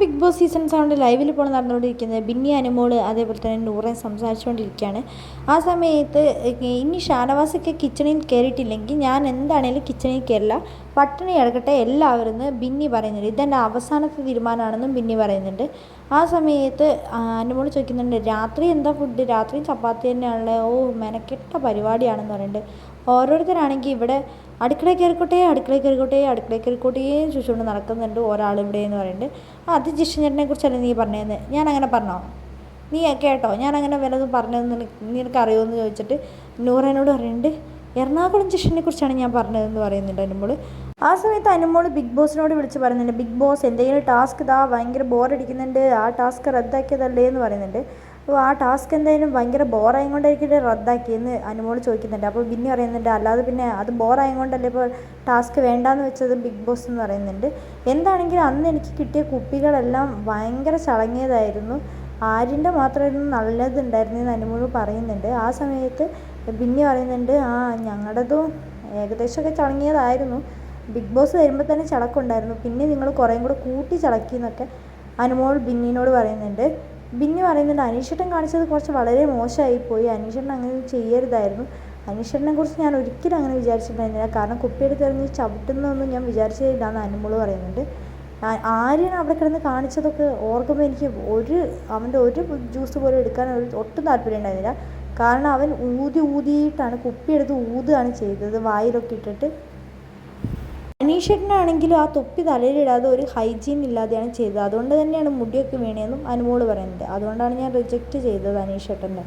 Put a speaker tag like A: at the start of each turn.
A: Big boss season 7 ലൈവിൽ ഇപ്പോൾ നടന്നുകൊണ്ടിരിക്കുന്നത് ബിന്നി അനുമോള് അതേപോലെ തന്നെ നൂറയും സംസാരിച്ചുകൊണ്ടിരിക്കുകയാണ്. ആ സമയത്ത് ഇനി ഷാനവാസൊക്കെ കിച്ചണിൽ കയറിയിട്ടില്ലെങ്കിൽ ഞാൻ എന്താണേലും കിച്ചണിൽ കയറില്ല, പട്ടിണി കിടക്കട്ടെ എല്ലാവരും ബിന്നി പറയുന്നുണ്ട്. ഇതെൻ്റെ അവസാനത്തെ തീരുമാനമാണെന്നും ബിന്നി പറയുന്നുണ്ട്. ആ സമയത്ത് അനുമോള് ചോദിക്കുന്നുണ്ട്, രാത്രി എന്താ ഫുഡ്? രാത്രി ചപ്പാത്തി തന്നെയാണല്ലേ? ഓ, മെനക്കെട്ട പരിപാടിയാണെന്ന് പറയുന്നുണ്ട്. ഓരോരുത്തരാണെങ്കിൽ ഇവിടെ അടുക്കളയിൽ കയറിക്കോട്ടേ ചോദിച്ചുകൊണ്ട് നടക്കുന്നുണ്ട് ഒരാളിവിടെ എന്ന് പറയുന്നുണ്ട്. അത് ജിഷ്ണുചേട്ടനെ കുറിച്ചല്ലേ നീ പറഞ്ഞതെന്ന്? ഞാൻ അങ്ങനെ പറഞ്ഞോ? നീ കേട്ടോ ഞാനങ്ങനെ വല്ലതും പറഞ്ഞതെന്ന് നിനക്കറിയുമോ എന്ന് ചോദിച്ചിട്ട് നൂറേനോട് പറയുന്നുണ്ട്, എറണാകുളം ജിഷ്ണുവിനെ കുറിച്ചാണ് ഞാൻ പറഞ്ഞതെന്ന് പറയുന്നുണ്ട് അനുമോള്. ആ സമയത്ത് അനുമോള് ബിഗ് ബോസിനോട് വിളിച്ച് പറയുന്നുണ്ട്, ബിഗ് ബോസ് എന്തെങ്കിലും ടാസ്ക് ഇതാ ഭയങ്കര ബോറടിക്കുന്നുണ്ട്, ആ ടാസ്ക് റദ്ദാക്കിയതല്ലേ എന്ന് പറയുന്നുണ്ട്. അപ്പോൾ ആ ടാസ്ക് എന്തായാലും ഭയങ്കര ബോറായത് കൊണ്ടായിരിക്കും റദ്ദാക്കിയെന്ന് അനുമോള് ചോദിക്കുന്നുണ്ട്. അപ്പോൾ ബിന്നി പറയുന്നുണ്ട്, അല്ലാതെ പിന്നെ അത് ബോറായത് കൊണ്ടല്ലേ ഇപ്പോൾ ടാസ്ക് വേണ്ടാന്ന് വെച്ചത് ബിഗ് ബോസ് എന്ന് പറയുന്നുണ്ട്. എന്താണെങ്കിലും അന്ന് എനിക്ക് കിട്ടിയ കുപ്പികളെല്ലാം ഭയങ്കര ചളങ്ങിയതായിരുന്നു, ആര്യൻ്റെ മാത്രമായിരുന്നു നല്ലതുണ്ടായിരുന്നെന്ന് അനുമോള് പറയുന്നുണ്ട്. ആ സമയത്ത് ബിന്നി പറയുന്നുണ്ട്, ഞങ്ങളുടേതും ഏകദേശമൊക്കെ ചളങ്ങിയതായിരുന്നു, ബിഗ് ബോസ് വരുമ്പോൾ തന്നെ ചളക്കുണ്ടായിരുന്നു, പിന്നെ നിങ്ങൾ കുറേയും കൂടെ കൂട്ടി ചളക്കി എന്നൊക്കെ അനുമോൾ ബിന്നിനോട് പറയുന്നുണ്ട്. ബിന്നി പറയുന്നുണ്ട്, അനീഷേട്ടൻ കാണിച്ചത് കുറച്ച് വളരെ മോശമായിപ്പോയി, അനീഷേട്ടൻ അങ്ങനെ ചെയ്യരുതായിരുന്നു, അനീഷേട്ടനെ കുറിച്ച് ഞാൻ ഒരിക്കലും അങ്ങനെ വിചാരിച്ചിട്ടുണ്ടായിരുന്നില്ല, കാരണം കുപ്പിയെടുത്ത് എറിഞ്ഞ് ചവിട്ടുന്നതൊന്നും ഞാൻ വിചാരിച്ചില്ല എന്ന് അനുമോൾ പറയുന്നുണ്ട്. ആര്യൻ അവിടെ കിടന്ന് കാണിച്ചതൊക്കെ ഓർക്കുമ്പോൾ എനിക്ക് അവൻ്റെ ഒരു ജ്യൂസ് പോലും എടുക്കാൻ ഒട്ടും താല്പര്യം ഉണ്ടായിരുന്നില്ല. കാരണം അവൻ ഊതിയിട്ടാണ് കുപ്പിയെടുത്ത് ഊതുകയാണ് ചെയ്തത് വായിലൊക്കെ ഇട്ടിട്ട്. അനീഷേട്ടനാണെങ്കിലും ആ തൊപ്പി തലയിലിടാതെ ഒരു ഹൈജീൻ ഇല്ലാതെയാണ് ചെയ്തത്, അതുകൊണ്ട് തന്നെയാണ് മുടിയൊക്കെ വീണതെന്നും അനുമോള് പറയുന്നുണ്ട്. അതുകൊണ്ടാണ് ഞാൻ റിജക്റ്റ് ചെയ്തത് അനീഷേട്ടൻ്റെ.